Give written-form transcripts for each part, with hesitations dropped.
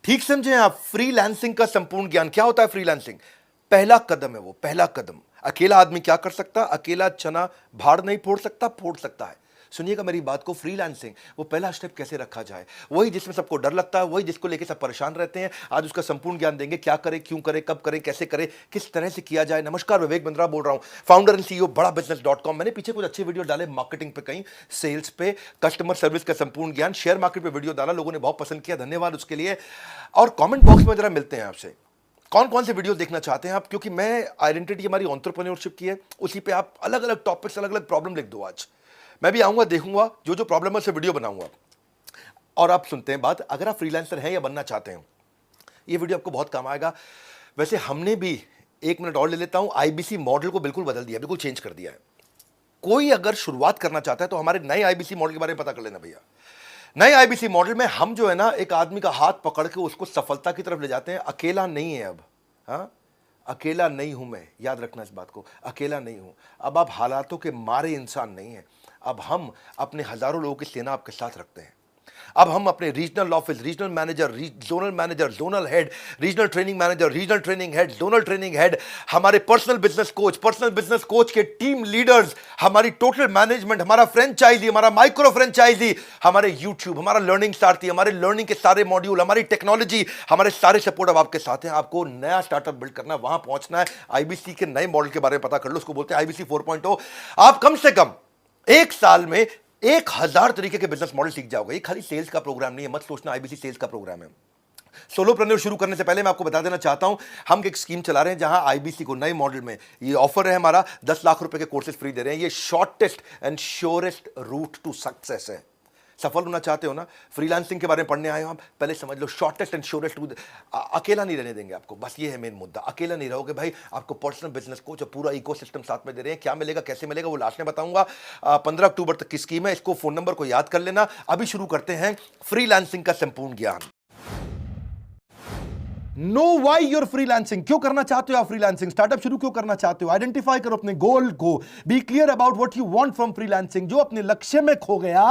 ठीक समझे आप। फ्रीलांसिंग का संपूर्ण ज्ञान क्या होता है? फ्रीलांसिंग पहला कदम है, वो पहला कदम। अकेला आदमी क्या कर सकता? अकेला चना भाड़ नहीं फोड़ सकता, फोड़ सकता है। सुनिएगा मेरी बात को, फ्रीलांसिंग वो पहला स्टेप कैसे रखा जाए, वही जिसमें सबको डर लगता है, वही जिसको लेके सब परेशान रहते हैं। आज उसका संपूर्ण ज्ञान देंगे, क्या करें, क्यों करें, कब करें, कैसे करें, किस तरह से किया जाए। नमस्कार, विवेक बिंद्रा बोल रहा हूं, फाउंडर एंड सीईओ बड़ा बिजनेस.com। मैंने पीछे कुछ अच्छे वीडियो डाले मार्केटिंग पे, कहीं सेल्स पे, कस्टमर सर्विस का संपूर्ण ज्ञान, शेयर मार्केट पे वीडियो डाला, लोगों ने बहुत पसंद किया, धन्यवाद उसके लिए। और कमेंट बॉक्स में जरा मिलते हैं आपसे, कौन कौन से वीडियो देखना चाहते हैं आप, क्योंकि मैं आइडेंटिटी हमारी एंटरप्रेन्योरशिप की है, उसी पे आप अलग अलग टॉपिक्स, अलग अलग प्रॉब्लम लिख दो। आज मैं भी आऊंगा, देखूंगा जो जो प्रॉब्लम है, से वीडियो बनाऊंगा। और आप सुनते हैं बात, अगर आप फ्रीलांसर हैं या बनना चाहते हैं, ये वीडियो आपको बहुत काम आएगा। वैसे हमने भी, एक मिनट और ले लेता हूं, आईबीसी मॉडल को बिल्कुल बदल दिया, बिल्कुल चेंज कर दिया है। कोई अगर शुरुआत करना चाहता है तो हमारे नए आईबीसी मॉडल के बारे में पता कर लेना भैया। नए आईबीसी मॉडल में हम जो है ना, एक आदमी का हाथ पकड़ के उसको सफलता की तरफ ले जाते हैं। अकेला नहीं है अब, हाँ, अकेला नहीं हूं मैं, याद रखना इस बात को, अकेला नहीं हूं। अब आप हालातों के मारे इंसान नहीं है, अब हम अपने हजारों लोगों की सेना आपके साथ रखते हैं। अब हम अपने regional office, regional manager, zonal head, regional training manager, regional training head, zonal training head, हमारे पर्सनल बिजनेस कोच के टीम लीडर्स, हमारी टोटल मैनेजमेंट, हमारा फ्रेंचाइजी, हमारा माइक्रो फ्रेंचाइजी, हमारे यूट्यूब, हमारा लर्निंग सारथी, हमारे लर्निंग के सारे मॉड्यूल, हमारी टेक्नोलॉजी, हमारे सारे सपोर्ट अब आपके साथ हैं। आपको नया स्टार्टअप बिल्ड करना है, वहां पहुंचना है। आईबीसी के नए मॉडल के बारे में पता कर लो, उसको बोलते हैं आईबीसी 4.0। आप कम से कम एक साल में 1000 तरीके के बिजनेस मॉडल सीख जाओगे। ये खाली सेल्स का प्रोग्राम नहीं है, मत सोचना आईबीसी सेल्स का प्रोग्राम है। सोलोप्रेन्योर शुरू करने से पहले मैं आपको बता देना चाहता हूं, हम एक स्कीम चला रहे हैं जहां आईबीसी को नए मॉडल में ये ऑफर है हमारा, 10 लाख रुपए के कोर्सेज फ्री दे रहे हैं। ये shortest and surest route to success है। सफल होना चाहते हो ना, फ्रीलांसिंग के बारे में पढ़ने आए हो आप, पहले समझ लो शॉर्टेस्ट एंड श्योरेस्ट रूट। अकेला नहीं रहने देंगे आपको, बस ये है मेन मुद्दा। अकेला नहीं रहोगे भाई, आपको पर्सनल बिजनेस कोच और पूरा इकोसिस्टम साथ में दे रहे हैं। क्या मिलेगा, कैसे मिलेगा, वो लास्ट में बताऊंगा। 15 अक्टूबर तक की स्कीम है, इसको फोन नंबर को याद कर लेना। अभी शुरू करते हैं फ्रीलांसिंग का संपूर्ण ज्ञान। नो वाई यूर फ्रीलांसिंग, क्यों करना चाहते हो आप फ्रीलांसिंग, स्टार्टअप शुरू क्यों करना चाहते हो, आइडेंटिफाई करो अपने गोल को, be clear about what you want from freelancing. जो अपने लक्ष्य में खो गया,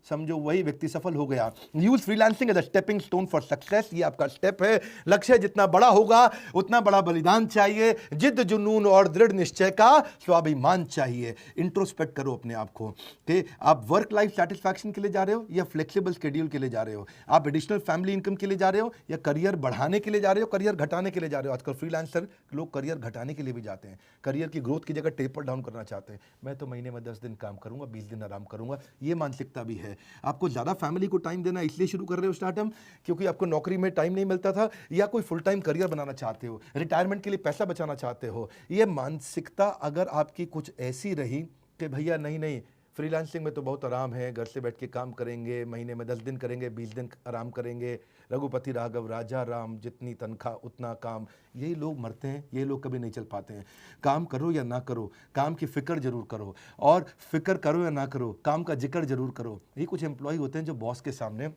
समझो वही व्यक्ति सफल हो गया। Use freelancing as a stepping stone for success. ये आपका स्टेप है। लक्ष्य जितना बड़ा होगा उतना बड़ा बलिदान चाहिए, जिद जुनून और दृढ़ निश्चय का स्वाभिमान चाहिए। इंट्रोस्पेक्ट करो अपने आप को कि आप वर्क लाइफ सेटिस्फैक्शन के लिए जा रहे हो या फ्लेक्सिबल शेड्यूल के लिए जा रहे हो, आप एडिशनल फैमिली इनकम के लिए जा रहे हो या करियर बढ़ाने के लिए जा रहे हो, करियर घटाने के लिए जा रहे हो। आजकल फ्रीलांसर लोग करियर घटाने के लिए भी जाते हैं, करियर की ग्रोथ की जगह टेपर डाउन करना चाहते हैं। मैं तो महीने में 10 दिन काम करूंगा, 20 दिन आराम करूंगा, ये मानसिकता भी है। आपको ज्यादा फैमिली को टाइम देना इसलिए शुरू कर रहे हो स्टार्टअप क्योंकि आपको नौकरी में टाइम नहीं मिलता था, या कोई फुल टाइम करियर बनाना चाहते हो, रिटायरमेंट के लिए पैसा बचाना चाहते हो। ये मानसिकता अगर आपकी कुछ ऐसी रही कि भैया नहीं नहीं, फ्रीलांसिंग में तो बहुत आराम है, घर से बैठ के काम करेंगे, महीने में 10 दिन करेंगे, 20 दिन आराम करेंगे, रघुपति राघव राजा राम, जितनी तनख्वाह उतना काम, यही लोग मरते हैं, ये लोग कभी नहीं चल पाते हैं। काम करो या ना करो, काम की फिक्र जरूर करो, और फिक्र करो या ना करो, काम का जिक्र जरूर करो। ये कुछ एम्प्लॉय होते हैं जो बॉस के सामने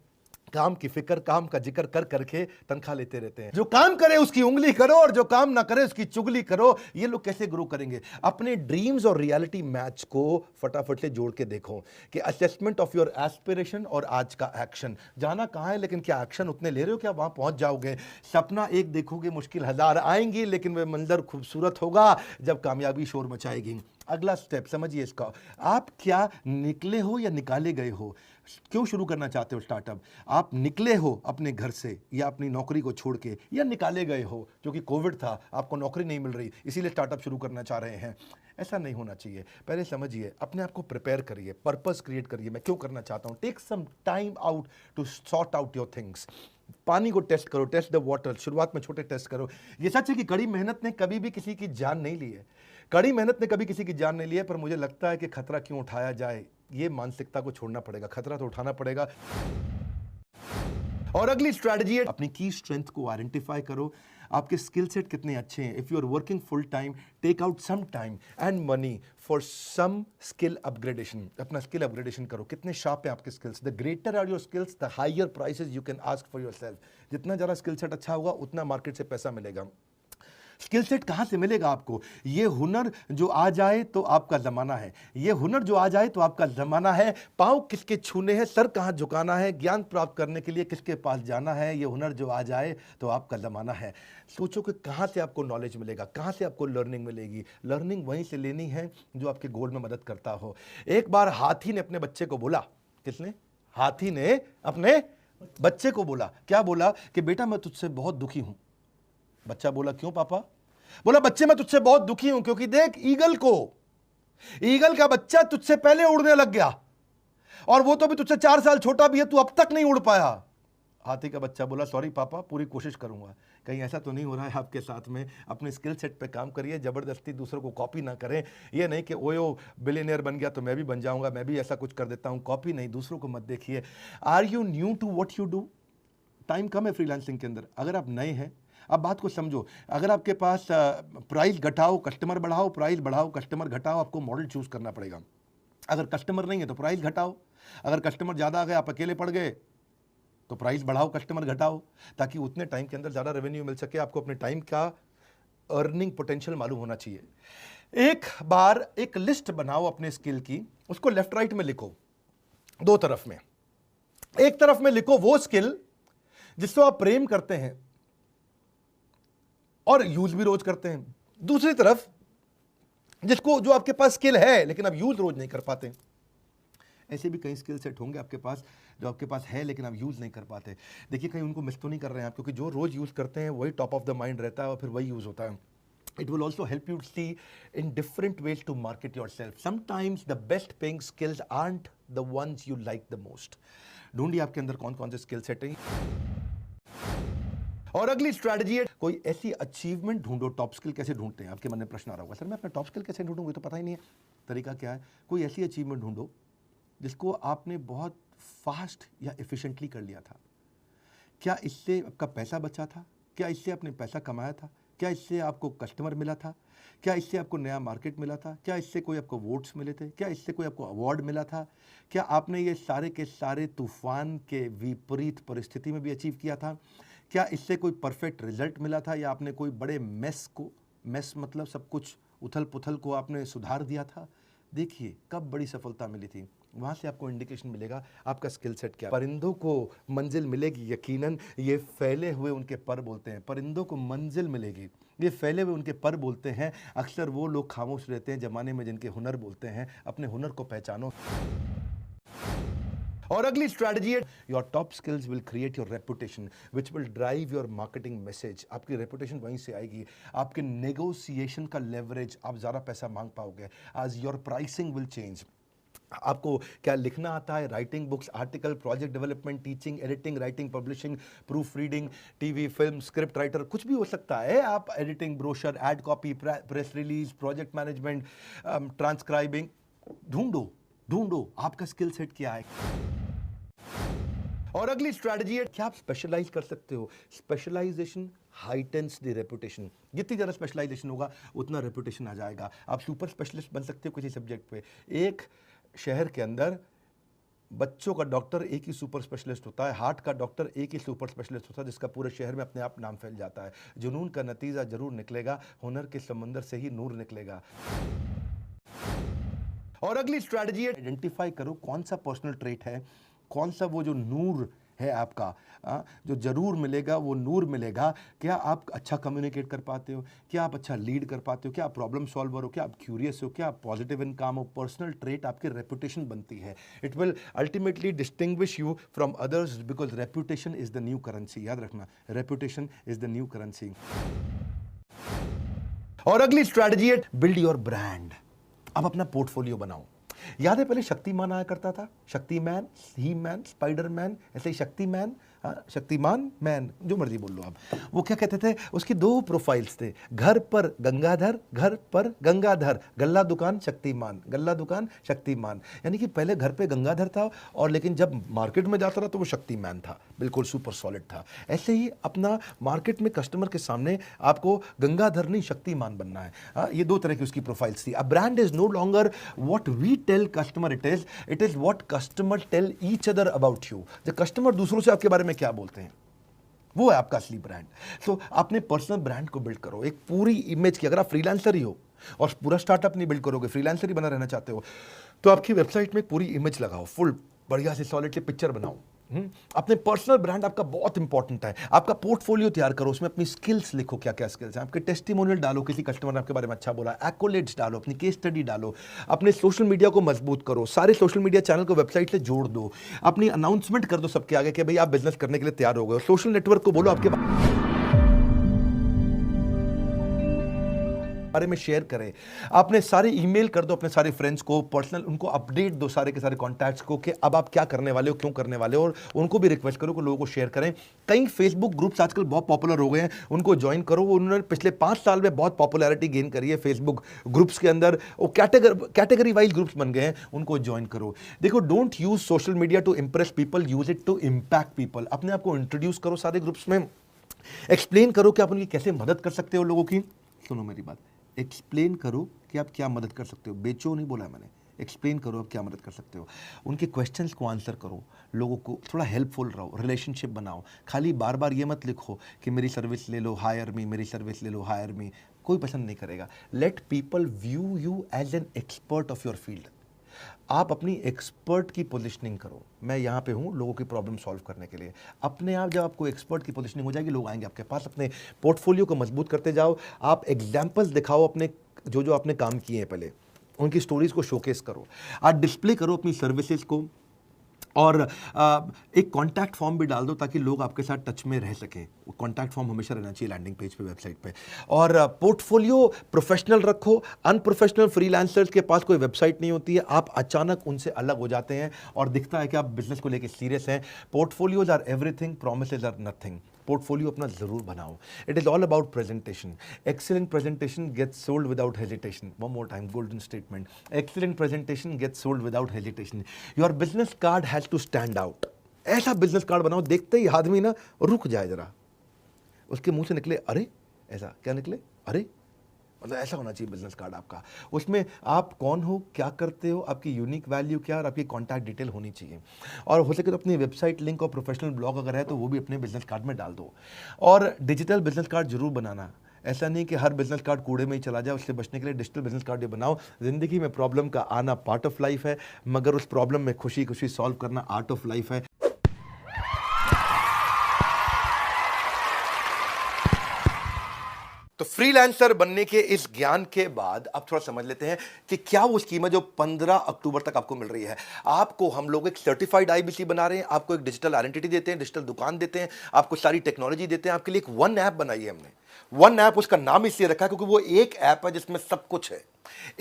काम की फिक्र, काम का जिक्र कर करके तनख्वाह लेते रहते हैं। जो काम करे उसकी उंगली करो और जो काम ना करे उसकी चुगली करो। ये लोग कैसे ग्रो करेंगे? अपने ड्रीम्स और रियलिटी मैच को फटाफट से जोड़ के देखो कि असेसमेंट ऑफ योर एस्पिरेशन और आज का एक्शन, जाना कहां है लेकिन क्या एक्शन उतने ले रहे हो, क्या वहां पहुंच जाओगे? सपना एक देखोगे, मुश्किल 1000 आएंगी, लेकिन वह मंजर खूबसूरत होगा जब कामयाबी शोर मचाएगी। अगला स्टेप समझिए इसका, आप क्या निकले हो या निकाले गए हो? क्यों शुरू करना चाहते हो स्टार्टअप? आप निकले हो अपने घर से या अपनी नौकरी को छोड़ के, या निकाले गए हो क्योंकि कोविड था, आपको नौकरी नहीं मिल रही, इसीलिए स्टार्टअप शुरू करना चाह रहे हैं? ऐसा नहीं होना चाहिए। पहले समझिए, अपने आप को प्रिपेयर करिए, पर्पस क्रिएट करिए, मैं क्यों करना चाहता हूं। Take some time out to sort out your things. पानी को टेस्ट करो, टेस्ट द वाटर। शुरुआत में छोटे टेस्ट करो। ये सच है कि कड़ी मेहनत ने कभी भी किसी की जान नहीं ली है, कड़ी मेहनत ने कभी किसी की जान नहीं ली है, पर मुझे लगता है कि खतरा क्यों उठाया जाए, ये मानसिकता को छोड़ना पड़ेगा। खतरा तो उठाना पड़ेगा। और अगली स्ट्रैटेजी है, अपनी की स्ट्रेंथ को आइडेंटिफाई करो। आपके स्किल सेट कितने अच्छे हैं। If you are working full time, take out some time and money for some skill upgradation. अपना स्किल अपग्रेडेशन करो। कितने शार्प है आपके skills? The greater are your skills, the higher prices you can ask for yourself. जितना ज़्यादा skill set अच्छा होगा उतना मार्केट से पैसा मिलेगा। स्किल सेट कहाँ से मिलेगा आपको? ये हुनर जो आ जाए तो आपका ज़माना है, ये हुनर जो आ जाए तो आपका ज़माना है। पाँव किसके छूने हैं, सर कहाँ झुकाना है, ज्ञान प्राप्त करने के लिए किसके पास जाना है, ये हुनर जो आ जाए तो आपका ज़माना है। सोचो कि कहाँ से आपको नॉलेज मिलेगा, कहाँ से आपको लर्निंग मिलेगी। लर्निंग वहीं से लेनी है जो आपके गोल में मदद करता हो। एक बार हाथी ने अपने बच्चे को बोला, किसने? हाथी ने अपने बच्चे को बोला, क्या बोला? कि बेटा मैं तुझसे बहुत दुखी हूं। बच्चा बोला, क्यों पापा? बोला, बच्चे मैं तुझसे बहुत दुखी हूं क्योंकि देख ईगल का बच्चा तुझसे पहले उड़ने लग गया और वो तो भी तुझसे 4 साल छोटा भी है, तू अब तक नहीं उड़ पाया। हाथी का बच्चा बोला, सॉरी पापा, पूरी कोशिश करूंगा। कहीं ऐसा तो नहीं हो रहा है आपके साथ में? अपने स्किल सेट पे काम करिए, जबरदस्ती दूसरों को कॉपी ना करें। ये नहीं कि ओयो बिलियनियर बन गया तो मैं भी बन जाऊंगा, मैं भी ऐसा कुछ कर देता हूं। कॉपी नहीं, दूसरों को मत देखिए। Are you new to what you do? Time कम है फ्रीलांसिंग के अंदर। अगर आप नए हैं, अब बात को समझो, अगर आपके पास प्राइस घटाओ कस्टमर बढ़ाओ, प्राइस बढ़ाओ कस्टमर घटाओ, आपको मॉडल चूज करना पड़ेगा। अगर कस्टमर नहीं है तो प्राइस घटाओ, अगर कस्टमर ज़्यादा आ गए, आप अकेले पड़ गए तो प्राइस बढ़ाओ कस्टमर घटाओ, ताकि उतने टाइम के अंदर ज़्यादा रेवेन्यू मिल सके। आपको अपने टाइम का अर्निंग पोटेंशियल मालूम होना चाहिए। एक बार एक लिस्ट बनाओ अपने स्किल की, उसको लेफ्ट राइट में लिखो, 2 तरफ में। एक तरफ में लिखो वो स्किल जिसको आप प्रेम करते हैं और यूज भी रोज करते हैं। दूसरी तरफ जो आपके पास स्किल है लेकिन आप यूज रोज नहीं कर पाते। ऐसे भी कई स्किल सेट होंगे आपके पास जो आपके पास है लेकिन आप यूज नहीं कर पाते। देखिए, कहीं उनको मिस तो नहीं कर रहे हैं आप, क्योंकि जो रोज यूज करते हैं वही टॉप ऑफ द माइंड रहता है और फिर वही यूज होता है। It will also help you see in different ways to market yourself. Sometimes the best paying skills aren't the ones you like the most. ढूंढिए आपके अंदर कौन कौन से स्किल सेट हैं। और अगली स्ट्रैटेजी है, कोई ऐसी अचीवमेंट ढूंढो। टॉप स्किल कैसे ढूंढते हैं? आपके मन में प्रश्न आ रहा होगा, सर मैं अपना टॉप स्किल कैसे ढूंढूंगा, तो पता ही नहीं है। तरीका क्या है? कोई ऐसी अचीवमेंट ढूंढो जिसको आपने बहुत फास्ट या एफिशिएंटली कर लिया था। क्या इससे आपका पैसा बचा था? क्या इससे आपने पैसा कमाया था? क्या इससे आपको कस्टमर मिला था? क्या इससे आपको नया मार्केट मिला था? क्या इससे कोई आपको वोट्स मिले थे? क्या इससे कोई आपको अवार्ड मिला था? क्या आपने ये सारे के सारे तूफान के विपरीत परिस्थिति में भी अचीव किया था? क्या इससे कोई परफेक्ट रिजल्ट मिला था, या आपने कोई बड़े मेस मतलब सब कुछ उथल पुथल को आपने सुधार दिया था? देखिए कब बड़ी सफलता मिली थी, वहाँ से आपको इंडिकेशन मिलेगा आपका स्किल सेट क्या है। परिंदों को मंजिल मिलेगी यकीनन, ये फैले हुए उनके पर बोलते हैं। परिंदों को मंजिल मिलेगी, ये फैले हुए उनके पर बोलते हैं। अक्सर वो लोग खामोश रहते हैं जमाने में जिनके हुनर बोलते हैं। अपने हुनर को पहचानो। और अगली स्ट्रैटेजी है, your top skills will create your reputation which will drive your marketing message. आपकी रेपुटेशन वहीं से आएगी। आपके नेगोशिएशन का लेवरेज, आप ज़्यादा पैसा मांग पाओगे। आज योर प्राइसिंग विल चेंज। आपको क्या लिखना आता है? Writing books, article, project development, teaching, editing, writing, publishing, proof reading, TV, film, script writer, कुछ भी हो सकता है। आप editing, brochure, ad copy, press release, project management, transcribing, ढूंढो आपका स्किल सेट क्या है। और अगली स्ट्रैटेजी है, क्या आप स्पेशलाइज कर सकते हो? Specialisation heightens the reputation. जितनी ज़्यादा स्पेशलाइजेशन होगा उतना रेपुटेशन आ जाएगा। आप सुपर स्पेशलिस्ट बन सकते हो किसी सब्जेक्ट पे। एक शहर के अंदर बच्चों का डॉक्टर एक ही सुपर स्पेशलिस्ट होता है, हार्ट का डॉक्टर एक ही सुपर स्पेशलिस्ट होता है, जिसका पूरे शहर में अपने आप नाम फैल जाता है। जुनून का नतीजा जरूर निकलेगा, हुनर के समंदर से ही नूर निकलेगा। और अगली स्ट्रैटेजी है, आइडेंटिफाई करो कौन सा पर्सनल ट्रेट है, कौन सा वो जो नूर है आपका, जो जरूर मिलेगा, वो नूर मिलेगा। क्या आप अच्छा कम्युनिकेट कर पाते हो? क्या आप अच्छा लीड कर पाते हो? क्या आप प्रॉब्लम सॉल्वर हो? क्या आप क्यूरियस हो? क्या आप पॉजिटिव इन काम हो? पर्सनल ट्रेट आपकी रेपुटेशन बनती है। It will ultimately distinguish you from others because reputation is the new currency. याद रखना, reputation is the new currency. और अगली स्ट्रैटेजी है, बिल्ड योर ब्रांड। अब अपना पोर्टफोलियो बनाओ। याद है पहले शक्तिमान आया करता था, शक्तिमैन, ही मैन, स्पाइडरमैन, ऐसे ही शक्तिमान, शक्तिमान मैन, जो मर्जी बोल लो आप। वो क्या कहते थे, उसकी 2 प्रोफाइल्स थे, घर पर गंगाधर, घर पर गंगाधर, गल्ला दुकान शक्तिमान, गल्ला दुकान शक्तिमान। यानी कि पहले घर पे गंगाधर था और लेकिन जब मार्केट में जाता रहा तो वो शक्तिमान था, बिल्कुल सुपर सॉलिड था। ऐसे ही अपना मार्केट में कस्टमर के सामने आपको गंगाधर नहीं शक्तिमान बनना है। ये 2 तरह की उसकी प्रोफाइल्स थी। A brand is no longer what we tell customer, it is what customer tell each other about you. जो कस्टमर दूसरों से आपके बारे में क्या बोलते हैं, वो है आपका असली ब्रांड। तो अपने पर्सनल ब्रांड को बिल्ड करो, एक पूरी इमेज की। अगर आप फ्रीलांसर ही हो और पूरा स्टार्टअप नहीं बिल्ड करोगे, फ्रीलांसर ही बना रहना चाहते हो, तो आपकी वेबसाइट में पूरी इमेज लगाओ, फुल बढ़िया से सॉलिड से पिक्चर बनाओ। अपने पर्सनल ब्रांड आपका बहुत इंपॉर्टेंट है। आपका पोर्टफोलियो तैयार करो, उसमें अपनी स्किल्स लिखो, क्या क्या स्किल्स हैं आपके। टेस्टिमोनियल डालो, किसी कस्टमर ने आपके बारे में अच्छा बोला, एक्कोलेट्स डालो, अपनी केस स्टडी डालो। अपने सोशल मीडिया को मजबूत करो, सारे सोशल मीडिया चैनल को वेबसाइट से जोड़ दो। अपनी अनाउंसमेंट कर दो सबके आगे कि भाई आप बिजनेस करने के लिए तैयार हो गए। सोशल नेटवर्क को बोलो आपके बारे में शेयर करें। आपने सारे ईमेल कर दो अपने सारे फ्रेंड्स को, पर्सनल उनको अपडेट दो सारे के सारे कॉन्टैक्ट्स को कि अब आप क्या करने वाले हो, क्यों करने वाले हो, और उनको भी रिक्वेस्ट करो कि लोगों को शेयर करें। कई फेसबुक ग्रुप्स आजकल बहुत पॉपुलर हो गए हैं, उनको ज्वाइन करो। उन्होंने पिछले 5 साल में बहुत पॉपुलैरिटी गेन करी है फेसबुक ग्रुप्स के अंदर। वो कैटेगरी वाइज ग्रुप्स बन गए हैं, उनको ज्वाइन करो। देखो, don't use social media to impress people, use it to impact people. अपने आप को इंट्रोड्यूस करो सारे ग्रुप्स में, एक्सप्लेन करो कि आप उनकी कैसे मदद कर सकते हो लोगों की। सुनो मेरी बात, एक्सप्लेन करो कि आप क्या मदद कर सकते हो। बेचो नहीं बोला मैंने, एक्सप्लेन करो आप क्या मदद कर सकते हो। उनके क्वेश्चंस को आंसर करो, लोगों को थोड़ा हेल्पफुल रहो, रिलेशनशिप बनाओ। खाली बार बार ये मत लिखो कि मेरी सर्विस ले लो, हायर मी, मेरी सर्विस ले लो, हायर मी। कोई पसंद नहीं करेगा। Let people view you as an expert of your field. आप अपनी एक्सपर्ट की पोजीशनिंग करो, मैं यहाँ पे हूँ लोगों की प्रॉब्लम सॉल्व करने के लिए। अपने आप जब आपको एक्सपर्ट की पोजीशनिंग हो जाएगी, लोग आएंगे आपके पास। अपने पोर्टफोलियो को मजबूत करते जाओ। आप एग्जाम्पल्स दिखाओ अपने, जो जो आपने काम किए हैं पहले, उनकी स्टोरीज को शोकेस करो। आप डिस्प्ले करो अपनी सर्विसेज को, और एक कॉन्टैक्ट फॉर्म भी डाल दो ताकि लोग आपके साथ टच में रह सकें। कॉन्टैक्ट फॉर्म हमेशा रहना चाहिए लैंडिंग पेज पे, वेबसाइट पे। और पोर्टफोलियो प्रोफेशनल रखो। अनप्रोफेशनल फ्रीलांसर्स के पास कोई वेबसाइट नहीं होती है, आप अचानक उनसे अलग हो जाते हैं और दिखता है कि आप बिजनेस को लेकर सीरियस हैं। Portfolios are everything, promises are nothing. Portfolio अपना जरूर बनाओ। It is all about presentation. Excellent presentation gets sold without hesitation. One more time, golden statement. Excellent presentation gets sold without hesitation. Your business card has to stand out. ऐसा business card बनाओ देखते ही आदमी ना रुक जाए जरा, उसके मुंह से निकले अरे, ऐसा क्या निकले अरे, मतलब ऐसा होना चाहिए बिजनेस कार्ड आपका। उसमें आप कौन हो, क्या करते हो, आपकी यूनिक वैल्यू क्या, और आपकी कॉन्टैक्ट डिटेल होनी चाहिए। और हो सके तो अपनी वेबसाइट लिंक और प्रोफेशनल ब्लॉग अगर है तो वो भी अपने बिजनेस कार्ड में डाल दो। और डिजिटल बिजनेस कार्ड जरूर बनाना। ऐसा नहीं कि हर बिजनेस कार्ड कूड़े में ही चला जाए। उससे बचने के लिए डिजिटल बिजनेस कार्ड ये बनाओ। जिंदगी में प्रॉब्लम का आना पार्ट ऑफ लाइफ है, मगर उस प्रॉब्लम में खुशी खुशी सॉल्व करना आर्ट ऑफ लाइफ है। तो फ्रीलांसर बनने के इस ज्ञान के बाद अब थोड़ा समझ लेते हैं कि क्या वो स्कीम है जो 15 अक्टूबर तक आपको मिल रही है। आपको हम लोग एक सर्टिफाइड आईबीसी बना रहे हैं, आपको एक डिजिटल आइडेंटिटी देते हैं, डिजिटल दुकान देते हैं, आपको सारी टेक्नोलॉजी देते हैं। आपके लिए एक वन ऐप बनाई है हमने। वन ऐप, उसका नाम इसलिए रखा है क्योंकि वो एक ऐप है जिसमें सब कुछ है।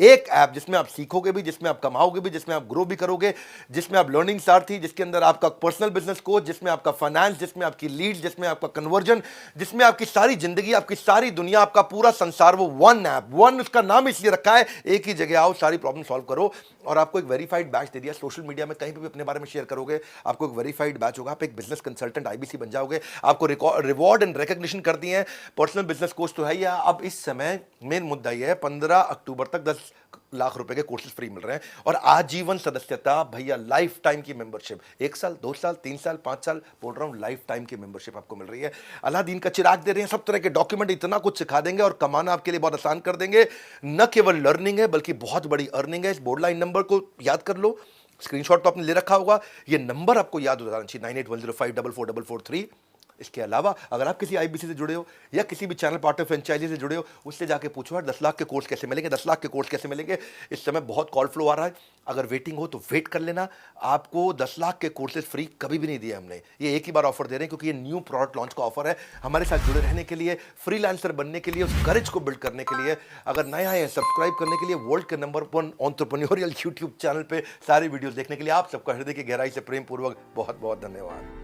एक ऐप जिसमें आप सीखोगे भी, जिसमें आप कमाओगे भी, जिसमें आप ग्रो भी करोगे, जिसमें आप लर्निंग सारथी, जिसके अंदर आपका पर्सनल बिजनेस कोच, जिसमें आपका फाइनेंस, जिसमें आपकी लीड, जिसमें आपका कन्वर्जन, जिसमें आपकी सारी जिंदगी, आपकी सारी दुनिया, आपका पूरा संसार, वो वन ऐप। वन उसका नाम इसलिए रखा है, एक ही जगह आओ, सारी प्रॉब्लम सॉल्व करो। और आपको एक वेरीफाइड बैच दे दिया। सोशल मीडिया में कहीं पे भी अपने बारे में शेयर करोगे, आपको एक वेरीफाइड बैच होगा। आप एक बिजनेस कंसल्टेंट आईबीसी बन जाओगे। आपको रिवॉर्ड एंड रिकॉग्निशन कर दिए हैं। पर्सनल बिजनेस कोच तो है ही। अब इस समय मेन मुद्दा यह है, 15 अक्टूबर तक 10 लाख रुपए के कोर्सेज फ्री मिल रहे हैं और आजीवन सदस्यता भैया, लाइफ टाइम की मेंबरशिप। 1 साल, 2 साल, 3 साल, 5 साल, बोल रहा हूं, लाइफ टाइम की मेंबरशिप आपको मिल रही है। अलादीन का चिराग दे रहे हैं। सब तरह के डॉक्यूमेंट इतना कुछ सिखा देंगे और कमाना आपके लिए बहुत आसान कर देंगे। न केवल लर्निंग है बल्कि बहुत बड़ी अर्निंग है। इस बोर्ड लाइन नंबर को याद कर लो, स्क्रीनशॉट तो आपने ले रखा होगा। ये नंबर आपको याद हो जाना चाहिए, 9810544443। इसके अलावा अगर आप किसी आईबीसी से जुड़े हो या किसी भी चैनल पार्टनर फ्रेंचाइजी से जुड़े हो, उससे जाके पूछो यार 10 लाख के कोर्स कैसे मिलेंगे, 10 लाख के कोर्स कैसे मिलेंगे। इस समय बहुत कॉल फ्लो आ रहा है। अगर वेटिंग हो तो वेट कर लेना। आपको 10 लाख के कोर्सेज फ्री कभी भी नहीं दिए हमने, ये एक ही बार ऑफर दे रहे हैं क्योंकि ये न्यू प्रोडक्ट लॉन्च का ऑफर है। हमारे साथ जुड़े रहने के लिए, फ्रीलांसर बनने के लिए, उस करेज को बिल्ड करने के लिए, अगर नया है सब्सक्राइब करने के लिए वर्ल्ड के नंबर 1 एंटरप्रेन्योरियल यूट्यूब चैनल पे सारी वीडियोस देखने के लिए आप सबका हृदय की गहराई से प्रेम पूर्वक बहुत बहुत धन्यवाद।